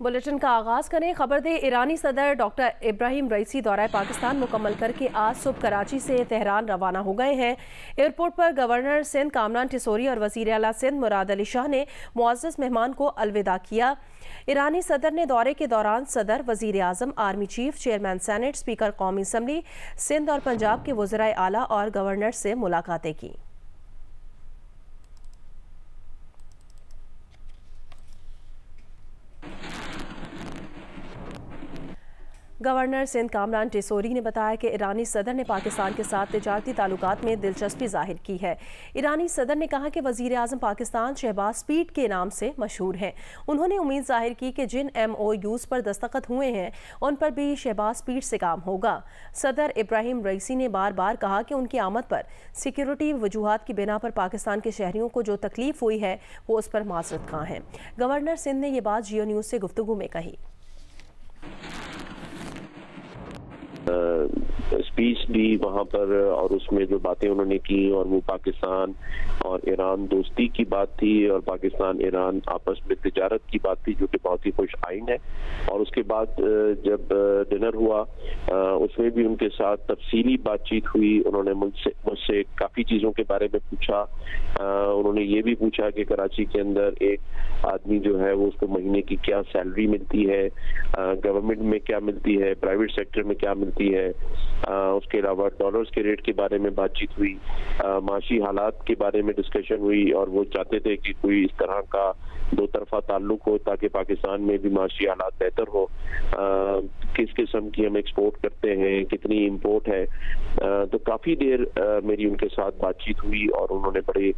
Bulletin का आगाज करें। खबर दे ईरानी सदर डॉक्टर इब्राहिम रईसी दौरा पाकिस्तान मुकम्मल करके आज सुबह कराची से तेहरान रवाना हो गए हैं। एयरपोर्ट पर गवर्नर सिंध कामरान टिसोरी और वज़ीर आला सिंध मुराद अली शाह ने मुअज़्ज़ज़ मेहमान को अलविदा किया। ईरानी सदर ने दौरे के दौरान सदर, वज़ीर आज़म, army chief, chairman senate, speaker कौमी असम्बली, सिंध और पंजाब के वज़राए आला और गवर्नर से मुलाकातें की। गवर्नर सिंध कामरान टिसोरी ने बताया कि ईरानी सदर ने पाकिस्तान के साथ तिजारती ताल्लुकात में दिलचस्पी जाहिर की है। ईरानी सदर ने कहा कि वज़ीर आज़म पाकिस्तान शहबाज स्पीड के नाम से मशहूर हैं। उन्होंने उम्मीद जाहिर की कि जिन MOUs पर दस्तखत हुए हैं उन पर भी शहबाज स्पीड से काम होगा। सदर इब्राहिम रईसी ने बार बार कहा कि उनकी आमद पर सिक्योरिटी वजूहात की बिना पर पाकिस्तान के शहरियों को जो तकलीफ हुई है वो उस पर माजरत खां है। गवर्नर सिंध ने ये बात जियो न्यूज़ से गुफ्तगू में कही। स्पीच दी वहाँ पर और उसमें जो बातें उन्होंने की और वो पाकिस्तान और ईरान दोस्ती की बात थी और पाकिस्तान ईरान आपस में तिजारत की बात थी, जो कि बहुत ही खुश आइन है। और उसके बाद जब डिनर हुआ उसमें भी उनके साथ तफसीली बातचीत हुई। उन्होंने मुझसे काफ़ी चीज़ों के बारे में पूछा। उन्होंने ये भी पूछा कि कराची के अंदर एक आदमी जो है वो उसको महीने की क्या सैलरी मिलती है, गवर्नमेंट में क्या मिलती है, प्राइवेट सेक्टर में क्या मिलती है। उसके अलावा डॉलर्स के रेट के बारे में बातचीत हुई, माशी हालात के बारे में डिस्कशन हुई और वो चाहते थे कि कोई इस तरह का दो तरफा ताल्लुक हो ताकि पाकिस्तान में भी माशी हालात बेहतर हो। किस किस्म की हम एक्सपोर्ट करते हैं, कितनी इंपोर्ट है। तो काफ़ी देर मेरी उनके साथ बातचीत हुई और उन्होंने बड़े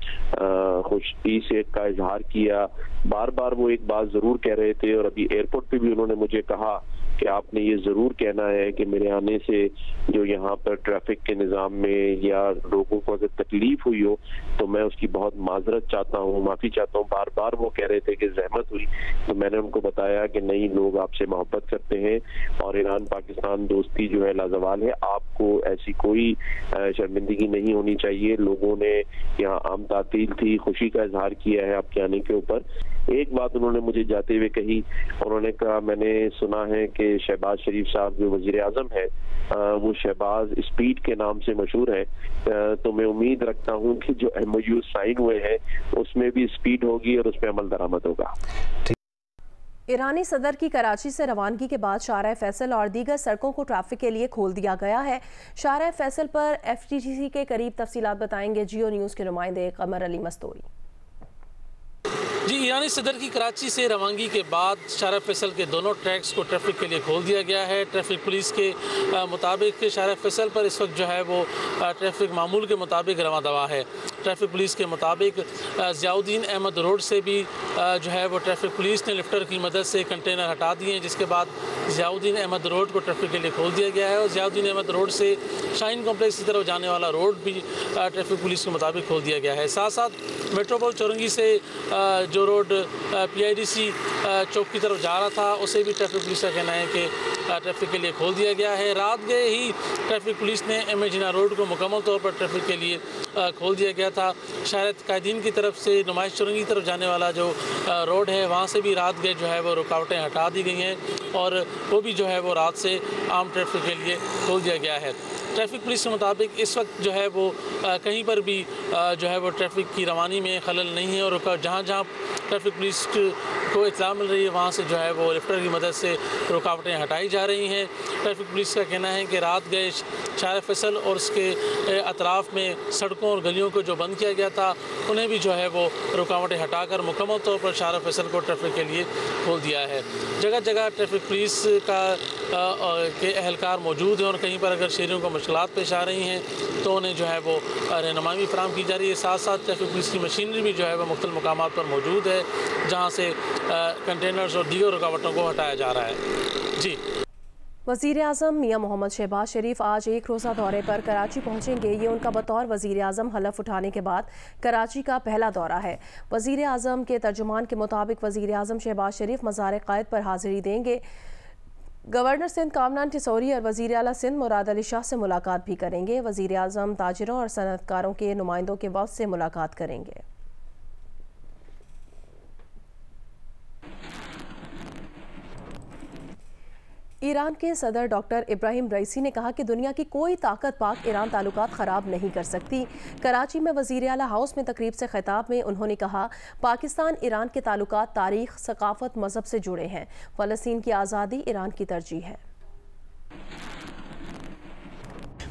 खुशी से का इजहार किया। बार बार वो एक बात ज़रूर कह रहे थे और अभी एयरपोर्ट पे भी उन्होंने मुझे कहा कि आपने ये ज़रूर कहना है कि मेरे आने से जो यहाँ पर ट्रैफिक के निज़ाम में या लोगों को अगर तकलीफ हुई हो तो मैं उसकी बहुत माजरत चाहता हूँ, माफ़ी चाहता हूँ। बार बार वो कह रहे थे कि जहमत हुई, तो मैंने उनको बताया कि नहीं, लोग आपसे मोहब्बत करते हैं और ईरान पाकिस्तान दोस्ती जो है लाजवाल है। आपको ऐसी कोई शर्मिंदगी नहीं होनी चाहिए। लोगों ने यहाँ आम तातील थी, खुशी का इजहार किया है आपके आने के ऊपर। एक बात उन्होंने मुझे जाते हुए कही, उन्होंने कहा मैंने सुना है कि शहबाज शरीफ साहब जो वजीर आजम है वो शहबाज स्पीड के नाम से मशहूर है। तो मैं उम्मीद रखता हूँ कि जो MOU साइन हुए हैं उसमें भी स्पीड होगी और उस पर अमल दरामद होगा। ईरानी सदर की कराची से रवानगी के बाद शाहराह फैसल और दीगर सड़कों को ट्रैफिक के लिए खोल दिया गया है। शाहराह फैसल पर FTTC के करीब तफसीलात बताएंगे जियो न्यूज़ के नुमाइंदे कमर अली मस्तूरी। जी, ईरानी सदर की कराची से रवानगी के बाद शाहराह फैसल के दोनों ट्रैक्स को ट्रैफिक के लिए खोल दिया गया है। ट्रैफिक पुलिस के मुताबिक शाहराह फैसल पर इस वक्त जो है वो ट्रैफिक मामूल के मुताबिक रवा दवा है। ट्रैफिक पुलिस के मुताबिक ज़ियाउद्दीन अहमद रोड से भी जो है वो ट्रैफिक पुलिस ने लिफ्टर की मदद से कंटेनर हटा दिए हैं, जिसके बाद ज़ियाउद्दीन अहमद रोड को ट्रैफिक के लिए खोल दिया गया है। और ज़ियाउद्दीन अहमद रोड से शाइन कॉम्प्लेक्स की तरफ जाने वाला रोड भी ट्रैफिक पुलिस के मुताबिक खोल दिया गया है। साथ साथ मेट्रोपोल चौरंगी से जो रोड PIDC चौक की तरफ जा रहा था उसे भी ट्रैफिक पुलिस का कहना है कि ट्रैफिक के लिए खोल दिया गया है। रात गए ही ट्रैफिक पुलिस ने MA जिन्ना रोड को मुकम्मल तौर पर ट्रैफिक के लिए खोल दिया गया था। शायद कायदीन की तरफ से नुमाइश चौरंगी की तरफ जाने वाला जो रोड है वहाँ से भी रात गए जो है वो रुकावटें हटा दी गई हैं और वो भी जो है वो रात से आम ट्रैफिक के लिए खोल दिया गया है। ट्रैफिक पुलिस के मुताबिक इस वक्त जो है वो कहीं पर भी जो है वो ट्रैफिक की रवानी में खलल नहीं है और जहाँ जहाँ ट्रैफिक पुलिस को इत्तला मिल रही है वहाँ से जो है वो लिफ्टर की मदद से रुकावटें हटाई जा रही हैं। ट्रैफिक पुलिस का कहना है कि रात गए शाहराह फैसल और उसके अतराफ़ में सड़कों और गलियों को जो बंद किया गया था उन्हें भी जो है वो रुकावटें हटाकर मुकम्मल तौर पर शाहराह फैसल को ट्रैफिक के लिए खोल दिया है। जगह जगह ट्रैफिक पुलिस के अहलकार मौजूद हैं और कहीं पर अगर शहरियों को मुश्किलात पेश आ रही हैं तो उन्हें जो है वो रहनुमाई फराहम की जा रही है। साथ साथ ट्रैफिक पुलिस की मशीनरी भी जो है वो मुख्तलिफ मकामात पर मौजूद है जहाँ से कंटेनर्स और दीगर रुकावटों को हटाया जा रहा है। जी, वज़ीर आज़म मियां मोहम्मद शहबाज शरीफ आज एक रोज़ा दौरे पर कराची पहुँचेंगे। ये उनका बतौर वज़ीर आज़म हलफ उठाने के बाद कराची का पहला दौरा है। वज़ीर आज़म के तर्जुमान के मुताबिक वज़ीर आज़म शहबाज शरीफ मज़ार क़ायद पर हाज़िरी देंगे। गवर्नर सिंध कामरान टिसोरी और वज़ीर आला सिंध मुराद अली शाह से मुलाकात भी करेंगे। वज़ीर आज़म ताजिरों और सनअतकारों के नुमाइंदों के वफ़द से मुलाकात करेंगे। ईरान के सदर डॉक्टर इब्राहिम रईसी ने कहा कि दुनिया की कोई ताकत पाक ईरान ताल्लुकात ख़राब नहीं कर सकती। कराची में वज़ीर आला हाउस में तकरीब से खिताब में उन्होंने कहा, पाकिस्तान ईरान के ताल्लुकात तारीख, सकाफत, मजहब से जुड़े हैं। फ़लस्तीन की आज़ादी ईरान की तरजीह है।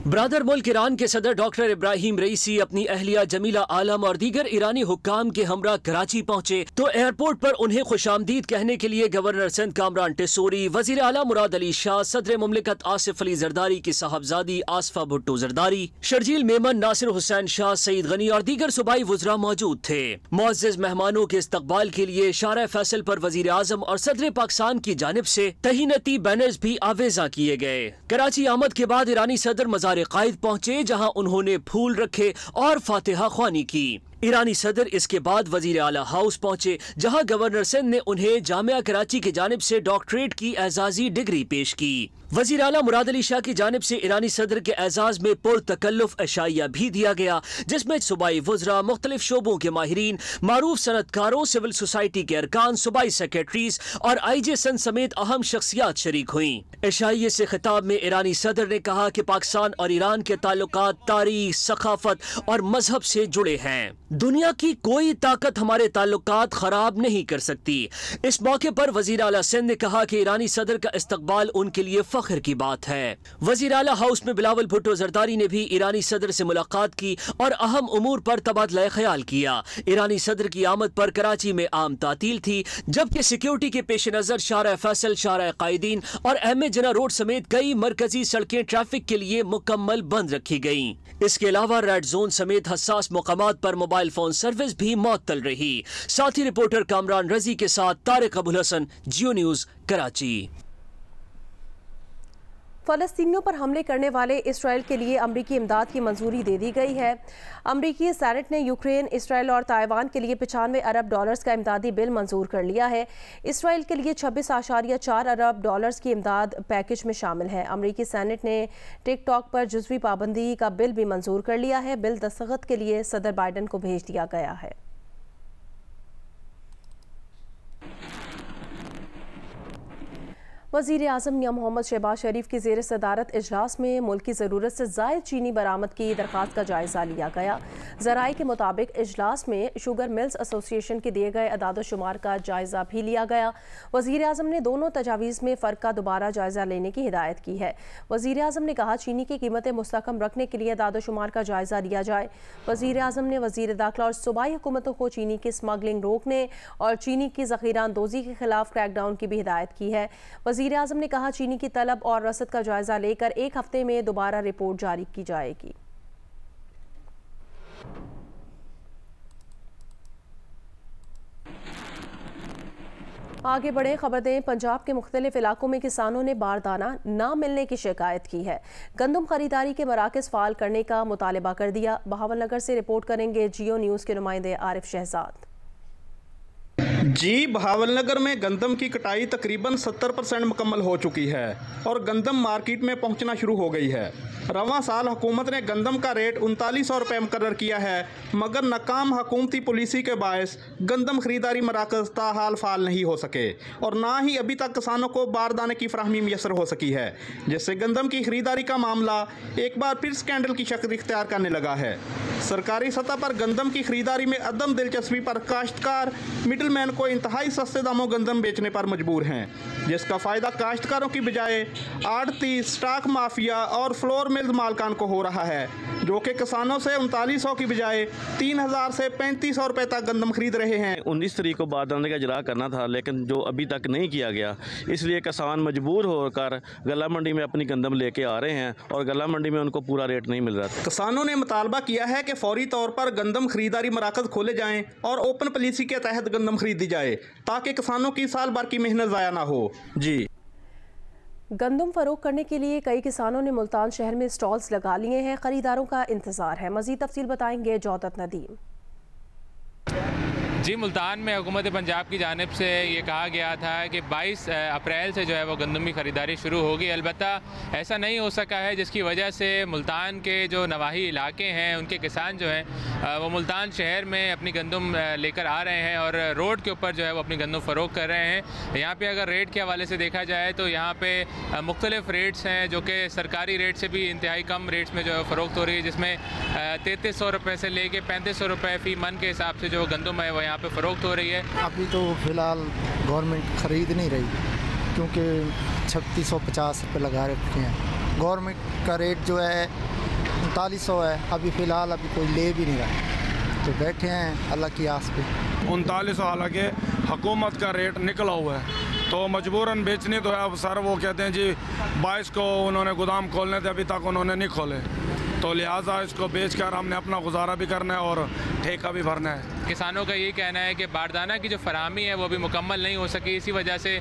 ब्रादर मुल्क ईरान के सदर डॉक्टर इब्राहिम रईसी अपनी अहलिया जमीला आलम और दीगर ईरानी हुक्काम के हमरा कराची पहुंचे तो एयरपोर्ट पर उन्हें खुशामदीद कहने के लिए गवर्नर सिंध कामरान टिसोरी, वजीर आला मुराद अली शाह, सदर मुमलिकत आसिफ अली जरदारी की साहबजादी आसफा भुट्टो जरदारी, शर्जील मेमन, नासिर हुसैन शाह, सईद गनी और दीगर सूबाई वुज़रा मौजूद थे। मुअज़्ज़िज़ मेहमानों के इस्तकबाल के लिए शारा फैसल पर वजीर आजम और सदर पाकिस्तान की जानिब से तहीनती बैनर्स भी आवेजा किए गए। कराची आमद के बाद ईरानी सदर मज़ार कायद पहुंचे, जहां उन्होंने फूल रखे और फातिहा ख्वानी की। ईरानी सदर इसके बाद वजीर आला हाउस पहुंचे, जहां गवर्नर सिंध ने उन्हें जामिया कराची की जानिब से डॉक्टरेट की एजाजी डिग्री पेश की। वजीर आला मुराद अली शाह की जानिब से ईरानी सदर के एजाज में पुरतकल्लुफ अशाइया भी दिया गया, जिसमें सूबाई वुज़रा, मुख्तलिफ शोबों के माहिरीन, मारूफ सनतकारों, सिविल सोसाइटी के अरकान, सूबाई सेक्रेटरीज और IJ सिंध समेत अहम शख्सियात शरीक हुई। अशाइये से खिताब में ईरानी सदर ने कहा कि पाकिस्तान और ईरान के ताल्लुकात तारीख, सकाफत और मजहब से जुड़े हैं। दुनिया की कोई ताकत हमारे ताल्लुकात खराब नहीं कर सकती। इस मौके पर वजीर आला सिंध ने कहा कि ईरानी सदर का इस्तकबाल उनके लिए फख्र की बात है। वजीर आला हाउस में बिलावल भुट्टो जरदारी ने भी ईरानी सदर से मुलाकात की और अहम उमूर पर तबादला ख्याल किया। ईरानी सदर की आमद पर कराची में आम तातील थी, जबकि सिक्योरिटी के पेश नजर शारा फैसल, शारा कायदीन और अहमद जना रोड समेत कई मरकजी सड़कें ट्रैफिक के लिए मुकम्मल बंद रखी गयी। इसके अलावा रेड जोन समेत हसास मुकामात पर मोबाइल फोन सर्विस भी मुअत्तल रही। साथी रिपोर्टर कामरान रजी के साथ तारिक अबुल हसन, जियो न्यूज, कराची। फ़लस्तीनियों पर हमले करने वाले इसराइल के लिए अमरीकी इमदाद की मंजूरी दे दी गई है। अमरीकी सेनेट ने यूक्रेन, इसराइल और ताइवान के लिए 95 अरब डॉलर्स का इमदादी बिल मंजूर कर लिया है। इसराइल के लिए 26.4 अरब डॉलर्स की इमदाद पैकेज में शामिल है। अमरीकी सेनेट ने टिकटॉक पर जुज़वी पाबंदी का बिल भी मंजूर कर लिया है। बिल दस्तखत के लिए सदर बाइडन को भेज दिया गया है। वज़ीर आज़म मियां मोहम्मद शहबाज शरीफ की ज़ेर सदारत इजलास में मुल्क की ज़रूरत से ज़ायद चीनी बरामद की दरख्वास्त का जायज़ा लिया गया। ज़राए के मुताबिक इजलास में शुगर मिल्स एसोसिएशन के दिए गए अदाद शुमार का जायज़ा भी लिया गया। वज़ीर आज़म ने दोनों तजावीज़ में फ़र्क का दोबारा जायज़ा लेने की हिदायत की है। वज़ीर आज़म ने कहा, चीनी की कीमतें मुस्तकम रखने के लिए अदाद शुमार का जायज़ा लिया जाए। वज़ीर आज़म ने वज़ीर दाखिला और सूबाई हुकूमतों को चीनी की स्मगलिंग रोकने और चीनी की ज़ख़ीरा अंदोज़ी के खिलाफ क्रैकडाउन की भी हिदायत की है। वज़ीर आज़म ने कहा, चीनी की तलब और रसद का जायजा लेकर 1 हफ्ते में दोबारा रिपोर्ट जारी की जाएगी। आगे बढ़े खबर दें। पंजाब के मुख्तलिफ इलाकों में किसानों ने बारदाना ना मिलने की शिकायत की है। गंदम खरीदारी के मराकज़ फ़ाल करने का मुतालबा कर दिया। बहावलनगर से रिपोर्ट करेंगे जियो न्यूज़ के नुमाइंदे आरिफ शहजाद। जी, बहावलनगर में गंदम की कटाई तकरीबन 70% मुकम्मल हो चुकी है और गंदम मार्केट में पहुंचना शुरू हो गई है। रवां साल हुकूमत ने गंदम का रेट 3900 रुपये मुकर्रर किया है, मगर नाकाम हुकूमती पॉलिसी के बायस गंदम खरीदारी मराकज़ ताहाल फाल नहीं हो सके और ना ही अभी तक किसानों को बारदाने की फराहमी मैसर हो सकी है, जिससे गंदम की खरीदारी का मामला एक बार फिर स्कैंडल की शक्ल इख्तियार करने लगा है। सरकारी सतह पर गंदम की खरीदारी में अदम दिलचस्पी पर काश्तकार मिडलमैन को इंतहाई सस्ते दामों गंदम बेचने पर मजबूर हैं, जिसका फ़ायदा काश्तकारों की बजाय आड़ती, स्टॉक माफिया और फ्लोर मिल्स मालकान को हो रहा है, जो कि किसानों से 3900 की बजाय 3000 से 3500 रुपये तक गंदम खरीद रहे हैं। 19 तारीख को बारदाने का इजरा करना था, लेकिन जो अभी तक नहीं किया गया, इसलिए किसान मजबूर होकर गला मंडी में अपनी गंदम लेके आ रहे हैं और गला मंडी में उनको पूरा रेट नहीं मिल रहा। किसानों ने मुतालबा किया है कि फौरी तौर पर गंदम खरीदारी मराकज़ खोले जाएं और ओपन पॉलिसी के तहत गंदम खरीदी जाए, ताकि किसानों की साल भर की मेहनत ज़ाया ना हो। जी, गंदम फरोख्त करने के लिए कई किसानों ने मुल्तान शहर में स्टॉल्स लगा लिए हैं। खरीदारों का इंतजार है। मजीद तफसील बताएंगे जौदत नदीम। जी, मुल्तान में हुकूमत पंजाब की जानिब से ये कहा गया था कि 22 अप्रैल से जो है वो गंदम की ख़रीदारी शुरू होगी। अलबत्ता ऐसा नहीं हो सका है, जिसकी वजह से मुल्तान के जो नवाही इलाके हैं उनके किसान जो हैं वो मुल्तान शहर में अपनी गंदम लेकर आ रहे हैं और रोड के ऊपर जो है वो अपनी गंदम फ़रोख्त कर रहे हैं। यहाँ पे अगर रेट के हवाले से देखा जाए तो यहाँ पे मुख्तलिफ़ रेट्स हैं जो कि सरकारी रेट से भी इंतहाई कम रेट्स में जो है फ़रोख्त हो रही है, जिसमें 3300 रुपये से लेके 3500 रुपये फ़ी मन के हिसाब से जो गंदम है वो यहाँ पे फ़रोख्त हो रही है। अभी तो फ़िलहाल गवर्नमेंट ख़रीद नहीं रही क्योंकि 3650 रुपये लगा रखे हैं। गवर्नमेंट का रेट जो है 3900 है। अभी फ़िलहाल कोई ले भी नहीं रहा, तो बैठे हैं अल्लाह की आस पे। 3900 हालांकि हुकूमत का रेट निकला हुआ है तो मजबूरन बेचनी तो है। अब सर वो कहते हैं जी 22 को उन्होंने गोदाम खोलने थे, अभी तक उन्होंने नहीं खोले, तो लिहाजा इसको बेचकर हमने अपना गुजारा भी करना है और ठेका भी भरना है। किसानों का ये कहना है कि बारदाना की जो फराहमी है वो भी मुकम्मल नहीं हो सकी, इसी वजह से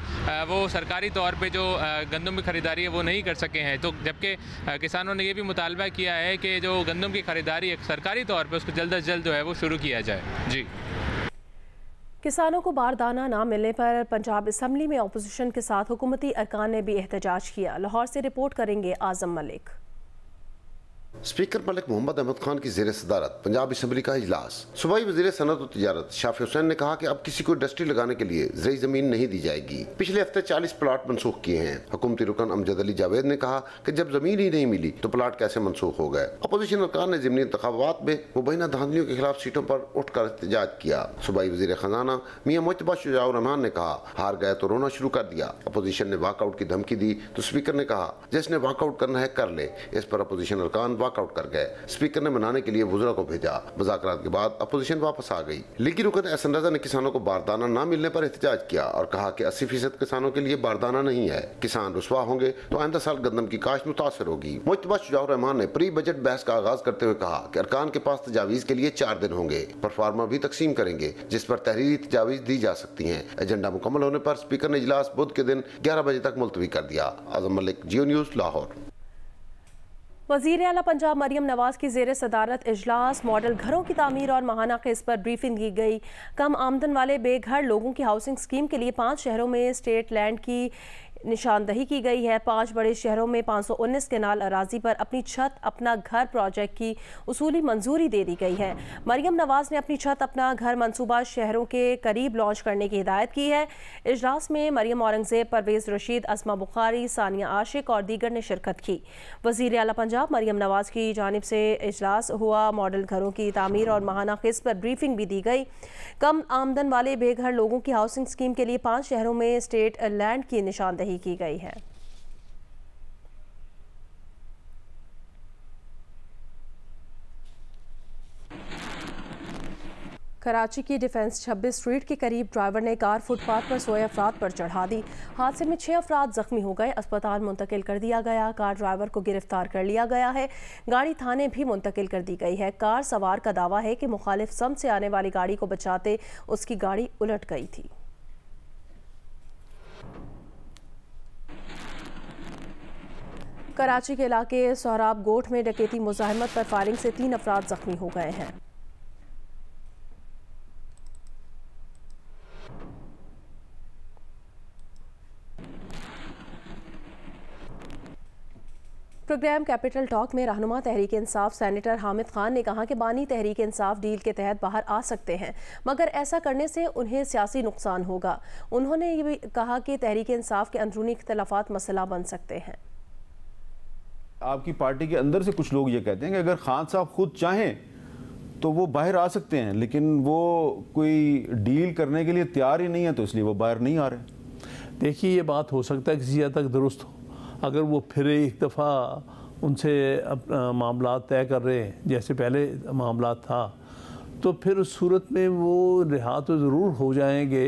वो सरकारी तौर पे जो गंदम की ख़रीदारी है वो नहीं कर सके हैं। तो जबकि किसानों ने ये भी मुतालबा किया है कि जो गंदम की ख़रीदारी है सरकारी तौर पर उसको जल्द अज जल्द जो है वो शुरू किया जाए। जी, किसानों को बारदाना ना मिलने पर पंजाब असम्बली में अपोजिशन के साथ हुकूमती अरकान ने भी एहतजाज किया। लाहौर से रिपोर्ट करेंगे आजम मलिक। स्पीकर मलिक मोहम्मद अहमद खान की ज़ेर सदारत पंजाब असम्बली का इजलास। सूबाई वज़ीर सनअत और तिजारत शाफी हुसैन ने कहा कि अब किसी को इंडस्ट्री लगाने के लिए ज़रई ज़मीन नहीं दी जाएगी। पिछले हफ्ते 40 प्लाट मनसूख किए हैं। हुकूमती रुकन अमजद अली जावेद ने कहा कि जब ज़मीन ही नहीं मिली तो प्लाट कैसे मनसूख हो गए। अपोजिशन अरकान ने ज़िमनी इंतखाबात में मुबैना धांधलियों के खिलाफ सीटों पर उठकर एहतजाज किया। सूबाई वज़ीर खजाना मियां मुज्तबा शुजाउर रहमान ने कहा हार गए तो रोना शुरू कर दिया। अपोजिशन ने वॉकआउट की धमकी दी तो स्पीकर ने कहा जिसने वॉकआउट करना है कर ले। इस पर अपोजिशन अरकान वॉकआउट कर गए। स्पीकर ने मनाने के लिए वुज़रा को भेजा। मुज़ाकरात के बाद अपोजिशन वापस आ गई। लीगी रुकन एहसन रज़ा ने किसानों को बारदाना न मिलने पर एहतजाज किया और कहा कि 80% किसानों के लिए बारदाना नहीं है। किसान रुसवा होंगे तो आइंदा साल गंदम की काश्त मुतासर होगी। मुज्तबा शुजाउर रहमान ने प्री बजट बहस का आगाज करते हुए कहा कि अरकान के पास तजावीज़ के लिए 4 दिन होंगे, परफार्मा भी तकसीम करेंगे जिस पर तहरीरी तजावीज़ दी जा सकती हैं। एजेंडा मुकम्मल होने पर स्पीकर ने इजलास बुध के दिन 11 बजे तक मुलतवी कर दिया। आज़म मलिक, जियो न्यूज़, लाहौर। वज़ीर आला पंजाब मरियम नवाज की ज़ेर सदारत इजलास मॉडल घरों की तामीर और माहाना क़िस्त पर ब्रीफिंग की गई। कम आमदन वाले बेघर लोगों की हाउसिंग स्कीम के लिए 5 शहरों में स्टेट लैंड की निशानदही की गई है। 5 बड़े शहरों में 519 केनाल अराजी पर अपनी छत अपना घर प्रोजेक्ट की उसूली मंजूरी दे दी गई है। मरियम नवाज ने अपनी छत अपना घर मंसूबा शहरों के करीब लॉन्च करने की हिदायत की है। इजलास में मरियम औरंगजेब, परवेज़ रशीद, अस्मा बुखारी, सानिया आशिक और दीगर ने शिरकत की। वज़ीर आला पंजाब मरियम नवाज की जानिब से इजलास हुआ। मॉडल घरों की तामीर और माहाना क़िस्त पर ब्रीफिंग भी दी गई। कम आमदन वाले बेघर लोगों की हाउसिंग स्कीम के लिए 5 शहरों में स्टेट लैंड की निशानदही की गई है। कराची की डिफेंस 26 स्ट्रीट के करीब ड्राइवर ने कार फुटपाथ पर सोए अफराद पर चढ़ा दी। हादसे में 6 अफराद जख्मी हो गए, अस्पताल मुंतकिल कर दिया गया। कार ड्राइवर को गिरफ्तार कर लिया गया है। गाड़ी थाने भी मुंतकिल कर दी गई है। कार सवार का दावा है कि मुखालिफ सम से आने वाली गाड़ी को बचाते उसकी गाड़ी उलट गई थी। कराची के इलाके सोहराब गोठ में डकैती मुजाहिमत पर फायरिंग से 3 अफराद जख्मी हो गए हैं। प्रोग्राम कैपिटल टॉक में रहनुमा तहरीक इंसाफ सेनेटर हामिद खान ने कहा कि बानी तहरीक इंसाफ डील के तहत बाहर आ सकते हैं, मगर ऐसा करने से उन्हें सियासी नुकसान होगा। उन्होंने ये भी कहा कि तहरीक इंसाफ के अंदरूनी इख्तलाफात मसला बन सकते हैं। आपकी पार्टी के अंदर से कुछ लोग ये कहते हैं कि अगर खान साहब खुद चाहें तो वो बाहर आ सकते हैं, लेकिन वो कोई डील करने के लिए तैयार ही नहीं है, तो इसलिए वो बाहर नहीं आ रहे। देखिए, ये बात हो सकता है किसी हद तक दुरुस्त हो। अगर वो फिर एक दफ़ा उनसे अपना मामला तय कर रहे हैं जैसे पहले मामला था, तो फिर उस सूरत में वो रिहा तो ज़रूर हो जाएंगे,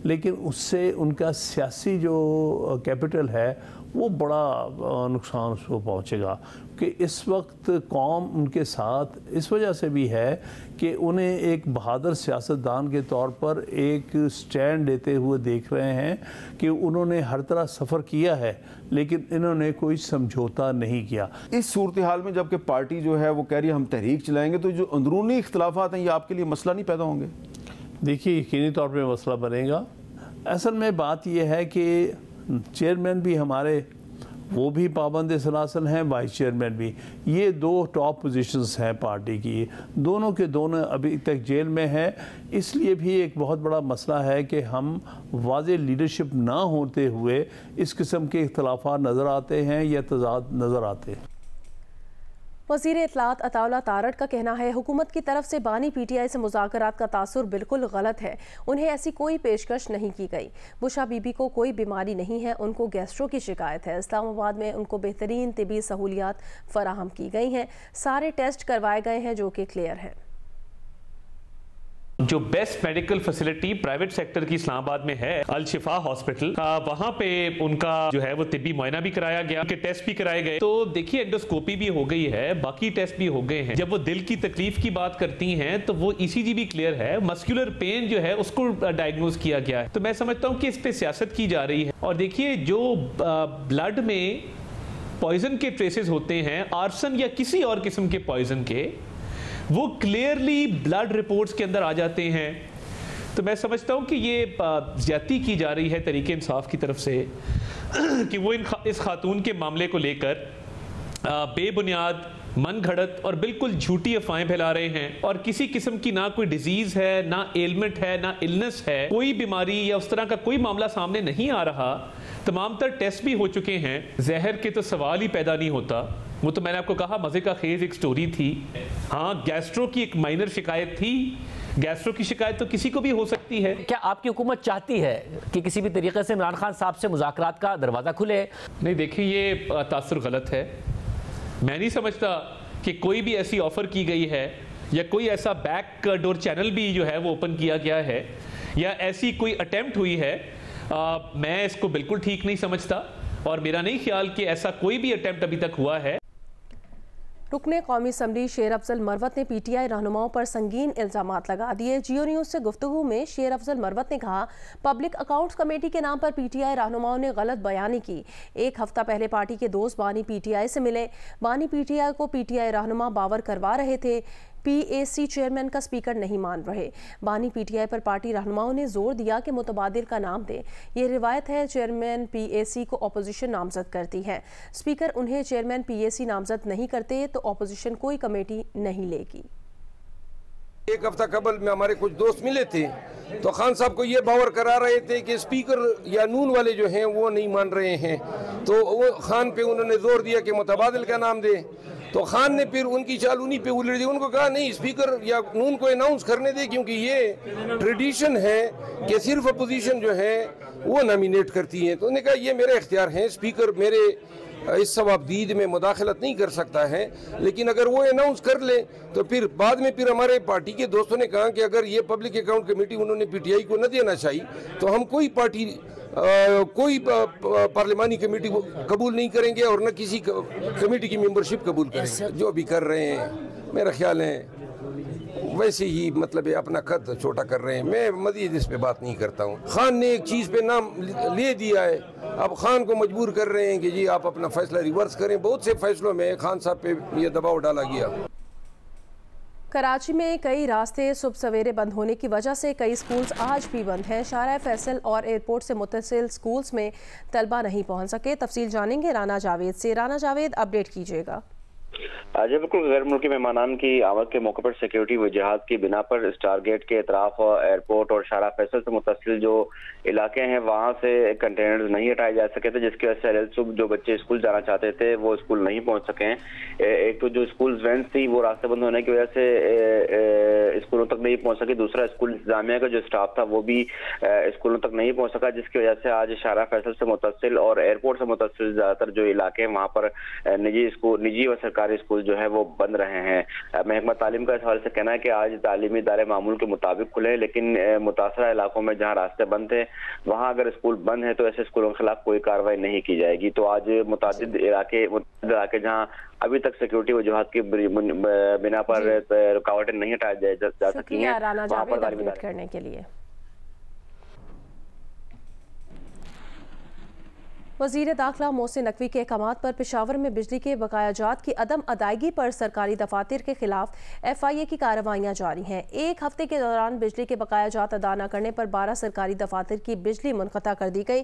लेकिन उससे उनका सियासी जो कैपिटल है वो बड़ा नुकसान उसको पहुँचेगा। कि इस वक्त कौम उनके साथ इस वजह से भी है कि उन्हें एक बहादुर सियासतदान के तौर पर एक स्टैंड लेते हुए देख रहे हैं कि उन्होंने हर तरह सफ़र किया है, लेकिन इन्होंने कोई समझौता नहीं किया। इस सूरत हाल में जबकि पार्टी जो है वो कह रही है हम तहरीक चलाएंगे, तो जो अंदरूनी इख्तलाफात हैं ये आपके लिए मसला नहीं पैदा होंगे? देखिए यकीनी तौर पे मसला बनेगा। असल में बात यह है कि चेयरमैन भी हमारे वो भी पाबंद सलासन हैं, वाइस चेयरमैन भी। ये दो टॉप पोजीशंस हैं पार्टी की, दोनों के दोनों अभी तक जेल में हैं। इसलिए भी एक बहुत बड़ा मसला है कि हम वाज़ेह लीडरशिप ना होते हुए इस किस्म के इख्तलाफात नज़र आते हैं या तज़ाद नज़र आते हैं। वज़ीर इत्तलात अताउल्लाह तारड़ का कहना है हुकूमत की तरफ से बानी पीटीआई से मुज़ाकरात का तासुर बिल्कुल गलत है। उन्हें ऐसी कोई पेशकश नहीं की गई। बुशा बीबी को कोई बीमारी नहीं है, उनको गैस्ट्रो की शिकायत है। इस्लामाबाद में उनको बेहतरीन तिबी सहूलियात फराहम की गई हैं। सारे टेस्ट करवाए गए हैं जो कि क्लियर हैं। जो best medical facility private sector की इस्लामाबाद में है, अल शिफा हॉस्पिटल, वहां पे उनका जो है वो तिब्बी मुआयना भी कराया गया, उनके टेस्ट भी कराए गए। तो देखिए एंडोस्कोपी भी हो गई है, बाकी टेस्ट भी हो गए हैं। जब वो दिल की तकलीफ की बात करती हैं तो वो ईसीजी भी क्लियर है, मस्कुलर पेन जो है उसको डायग्नोज किया गया है। तो मैं समझता हूँ कि इस पे सियासत की जा रही है। और देखिए जो ब्लड में पॉइजन के ट्रेसेस होते हैं, आर्सन या किसी और किस्म के पॉइजन के, वो क्लियरली ब्लड रिपोर्ट्स के अंदर आ जाते हैं। तो मैं समझता हूँ कि ये ज्यादती की जा रही है तरीके इंसाफ की तरफ से कि वो इस खातून के मामले को लेकर बेबुनियाद, मन घड़त और बिल्कुल झूठी अफवाहें फैला रहे हैं। और किसी किस्म की ना कोई डिजीज है, ना एलमेंट है, ना इलनेस है, कोई बीमारी या उस तरह का कोई मामला सामने नहीं आ रहा। तमाम तर टेस्ट भी हो चुके हैं। जहर के तो सवाल ही पैदा नहीं होता। वो तो मैंने आपको कहा मजे का खेज एक स्टोरी थी। हाँ, गैस्ट्रो की एक माइनर शिकायत थी। गैस्ट्रो की शिकायत तो किसी को भी हो सकती है। क्या आपकी हुकूमत चाहती है कि किसी भी तरीके से इमरान खान साहब से मुज़ाकरात का दरवाज़ा खुले? नहीं, देखिए ये तासुर गलत है। मैं नहीं समझता कि कोई भी ऐसी ऑफर की गई है या कोई ऐसा बैक डोर चैनल भी जो है वो ओपन किया गया है या ऐसी कोई अटेम्प्ट हुई है। मैं इसको बिल्कुल ठीक नहीं समझता और मेरा नहीं ख्याल कि ऐसा कोई भी अटेम्प्ट अभी तक हुआ है। रुकने कौमी असम्बली शेर अफजल मरवत ने पीटीआई रहनुमाओं पर संगीन इल्जामात लगा दिए। जियो न्यूज़ से गुफ्तगू में शेर अफजल मरवत ने कहा पब्लिक अकाउंट्स कमेटी के नाम पर पीटीआई रहनुमाओं ने गलत बयानी की। एक हफ्ता पहले पार्टी के दोस्त बानी पीटीआई से मिले। बानी पीटीआई को पीटीआई रहनुमा बावर करवा रहे थे। पीएसी चेयरमैन का स्पीकर नहीं मान रहे। बानी पीटीआई पर पार्टी रहनुमाओं ने जोर दिया कि मुतबादिल का नाम दें। ये रिवायत है चेयरमैन पीएसी को अपोजिशन नामजद करती है। स्पीकर उन्हें चेयरमैन पीएसी नामजद नहीं करते तो अपोजिशन कोई कमेटी नहीं लेगी। एक हफ्ता कबल में हमारे कुछ दोस्त मिले थे तो खान साहब को ये बावर करा रहे थे कि स्पीकर या नून वाले जो हैं वो नहीं मान रहे हैं। तो वो खान पे उन्होंने जोर दिया कि मुतबादिल का नाम दे। तो खान ने फिर उनकी चाल उन्हीं पे उलट दी। उनको कहा नहीं, स्पीकर या नून को अनाउंस करने दे, क्योंकि ये ट्रेडिशन है कि सिर्फ अपोजिशन जो है वो नॉमिनेट करती है। तो उन्होंने कहा ये मेरे इख्तियार हैं, स्पीकर मेरे इस सवाबदीद में मुदाखलत नहीं कर सकता है। लेकिन अगर वो अनाउंस कर ले तो फिर बाद में फिर हमारे पार्टी के दोस्तों ने कहा कि अगर ये पब्लिक अकाउंट कमेटी उन्होंने पीटीआई को न देना चाहिए तो हम कोई पार्टी कोई पार्लिमानी कमेटी कबूल नहीं करेंगे और न किसी कमेटी की मेंबरशिप कबूल करेंगे। जो भी कर रहे हैं मेरा ख्याल है वैसे ही मतलब अपना कद छोटा कर रहे हैं। मैं मजीद इस पे बात नहीं करता हूँ। खान ने एक चीज़ पे नाम ले दिया है, अब खान को मजबूर कर रहे हैं कि जी आप अपना फैसला रिवर्स करें। बहुत से फैसलों में खान साहब पे ये दबाव डाला गया। कराची में कई रास्ते सुबह सवेरे बंद होने की वजह से कई स्कूल्स आज भी बंद हैं। शारा फैसल और एयरपोर्ट से मुत्तसिल स्कूल्स में तलबा नहीं पहुंच सके। तफसील जानेंगे राना जावेद से। राना जावेद, अपडेट कीजिएगा। जी बिल्कुल, गैर मुल्की मेहमानान की आमद के मौके पर सिक्योरिटी वजहात की बिना पर स्टार गेट के अतराफ एयरपोर्ट और शारा फैसल से मुत्तसिल जो इलाके हैं वहाँ से कंटेनर्स नहीं हटाए जा सके थे, जिसकी वजह से सुबह जो बच्चे स्कूल जाना चाहते थे वो स्कूल नहीं पहुँच सके हैं। एक तो जो स्कूल वैन थी वो रास्ते बंद होने की वजह से स्कूलों तक नहीं पहुँच सकी। दूसरा, स्कूल इंतजामिया का जो स्टाफ था वो भी स्कूलों तक नहीं पहुँच सका, जिसकी वजह से आज शारा फैसल से मुत्तसिल और एयरपोर्ट से मुत्तसिल ज्यादातर जो इलाके हैं वहाँ पर निजी व सरकारी स्कूल जो है वो बंद रहे हैं। महकमा तालीम का इस हवाले से कहना है कि आज तालीमी इदारे मामूल के मुताबिक खुले, लेकिन मुतासरा इलाकों में जहां रास्ते बंद थे वहां अगर स्कूल बंद है तो ऐसे स्कूलों के खिलाफ कोई कार्रवाई नहीं की जाएगी। तो आज मुतादिद इलाके जहां अभी तक सिक्योरिटी वजूहात की बिना पर रुकावटें नहीं हटाई जा सकी हैं, वहां पर तालीमी इदारे करने के लिए। वज़ीर दाखिला मोहसिन नकवी के अहकामात पर पेशावर में बिजली के बकायाजात की अदम अदायगी पर सरकारी दफातर के खिलाफ FIA की कार्रवाइयाँ जारी हैं। एक हफ्ते के दौरान बिजली के बकायाजात अदा न करने पर 12 सरकारी दफातर की बिजली मुनक़ता कर दी गई।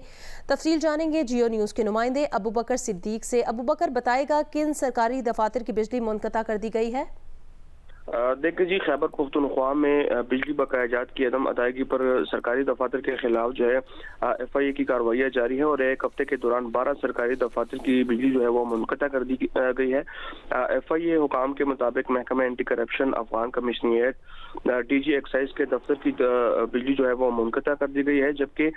तफसील जानेंगे जियो न्यूज़ के नुमाइंदे अबू बकर सिद्दीक से। अबू बकर, बताएगा किन सरकारी दफातर की बिजली मुनक़ता कर दी गई है? देखिए जी, खैबर पख्तूनख्वा में बिजली बकायाजात की अदम अदायगी पर सरकारी दफातर के खिलाफ जो है FIA की कार्रवाइयाँ जारी है और एक हफ्ते के दौरान 12 सरकारी दफातर की बिजली जो है वो मुनक़ता कर दी गई है। FIA हुकाम के मुताबिक महकमा anti corruption, Afghan commissionerate, DG excise के दफ्तर की बिजली जो है वो मुनक़ता कर दी गई है, जबकि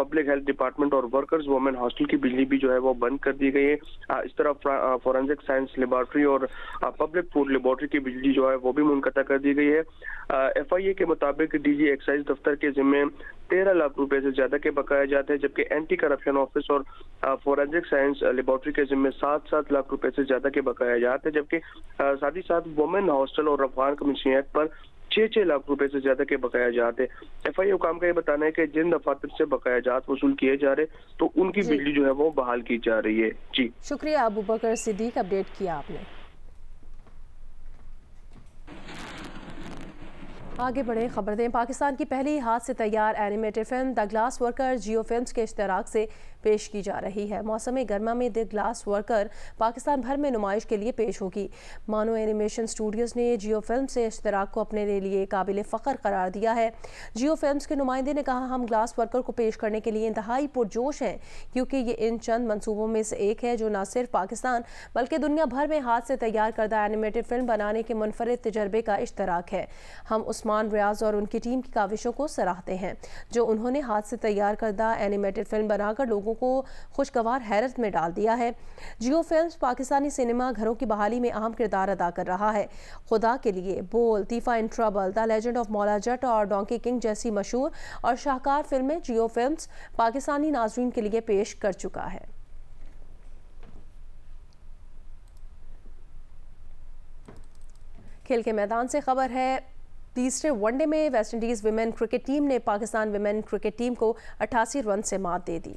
पब्लिक हेल्थ डिपार्टमेंट और वर्कर्स वुमेन हॉस्टल की बिजली भी जो है वो बंद कर दी गई है। इस तरह फोरेंसिक साइंस लेबॉर्ट्री और पब्लिक फूड लेबॉर्ट्री की बिजली जो है वो भी मुनक़ता कर दी गई है। FIA के मुताबिक DG एक्साइज दफ्तर के जिम्मे 13 लाख रुपए से ज्यादा के बकाया जाते हैं, जबकि एंटी करप्शन ऑफिस और फोरेंसिक साइंस लेबॉर्ट्री के जिम्मे 7 लाख रुपए से ज्यादा के बकाया जाते हैं, जबकि साथ ही साथ वुमेन हॉस्टल और अफगान कमिश्नरिएट पर 6 लाख रुपए से ज्यादा के बकाया जाते हैं। FIA हुकाम का ये बताना है कि जिन दफातर से बकाया जात वसूल किए जा रहे तो उनकी बिजली जो है वो बहाल की जा रही है। जी शुक्रिया अबू बकर सिद्दीक, अपडेट किया आपने। आगे बढ़े खबर दें। पाकिस्तान की पहली हाथ से तैयार animated film the glass worker Jio films के इश्तराक से पेश की जा रही है। मौसम गर्मा में द ग्लास वर्कर पाकिस्तान भर में नुमाइश के लिए पेश होगी। मानो एनिमेशन स्टूडियोज़ ने जियो फिल्म से इश्तराक को अपने लिए काबिल फ़ख्र करार दिया है। जियो फिल्म्स के नुमाइंदे ने कहा, हम ग्लास वर्कर को पेश करने के लिए इंतहाई पुरजोश हैं, क्योंकि ये इन चंद मनसूबों में से एक है जो न सिर्फ पाकिस्तान बल्कि दुनिया भर में हाथ से तैयार करदा एनिमेटेड फिल्म बनाने के मुनफरिद तजर्बे का इश्तराक है। हम उस्मान रियाज और उनकी टीम की काविशों को सराहते हैं, जो उन्होंने हाथ से तैयार करदा एनिमेटेड फिल्म बनाकर लोगों को खुशगवार हैरत में डाल दिया है। जियो फिल्म्स पाकिस्तानी सिनेमा घरों की बहाली में अहम किरदार अदा कर रहा है। खुदा के लिए, Bol, Teefa in trouble, the legend of Maula Jatt और डोंकी किंग जैसी मशहूर और शाहकार फिल्में जियो फिल्म्स पाकिस्तानी नाज़रीन के लिए पेश कर चुका है। खेल के मैदान से खबर है। तीसरे वनडे में वेस्टइंडीज़ विमेन क्रिकेट टीम ने पाकिस्तान विमेन क्रिकेट टीम को 88 रन से मात दे दी।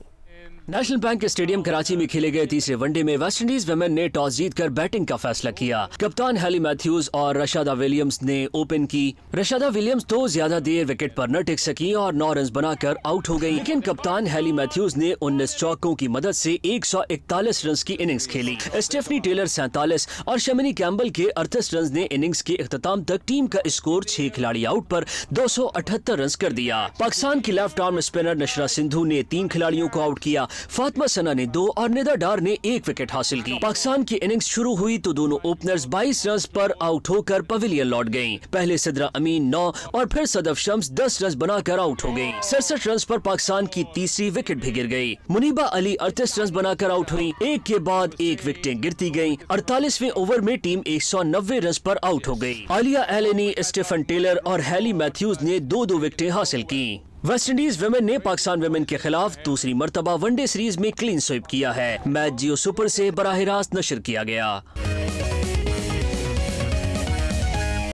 नेशनल बैंक स्टेडियम कराची में खेले गए तीसरे वनडे में वेस्टइंडीज वुमेन ने टॉस जीतकर बैटिंग का फैसला किया। कप्तान हैली मैथ्यूज और रशादा विलियम्स ने ओपन की। रशादा विलियम्स तो ज्यादा देर विकेट पर न टिक सकी और 9 रन बनाकर आउट हो गई, लेकिन कप्तान हैली मैथ्यूज ने 19 चौकों की मदद से 141 रन की इनिंग्स खेली। स्टेफनी टेलर 47 और शमिनी कैम्बल के 38 रन ने इनिंग्स के इख्तिताम तक टीम का स्कोर 6 खिलाड़ी आउट पर 278 रन कर दिया। पाकिस्तान की लेफ्ट आर्म स्पिनर नशरा सिंधु ने 3 खिलाड़ियों को आउट किया। फातिमा सना ने 2 और निदा डार ने 1 विकेट हासिल की। पाकिस्तान की इनिंग्स शुरू हुई तो दोनों ओपनर्स 22 रन पर आउट होकर पवेलियन लौट गयीं। पहले सिद्रा अमीन 9 और फिर सदफ शम्स 10 रन बनाकर आउट हो गयीं। 67 रन पर पाकिस्तान की तीसरी विकेट भी गिर गई। मुनीबा अली 38 रन बनाकर आउट हुई। एक के बाद एक विकेटें गिरती गयीं। 48वें ओवर में टीम 190 रन पर आउट हो गयी। आलिया एलेनी, स्टीफन टेलर और हैली मैथ्यूज ने 2-2 विकेटें हासिल की। वेस्टइंडीज वुमेन ने पाकिस्तान वुमेन के खिलाफ दूसरी मर्तबा वनडे सीरीज में क्लीन स्वीप किया है। मैच जियो सुपर से बराह रास्त नशर किया गया।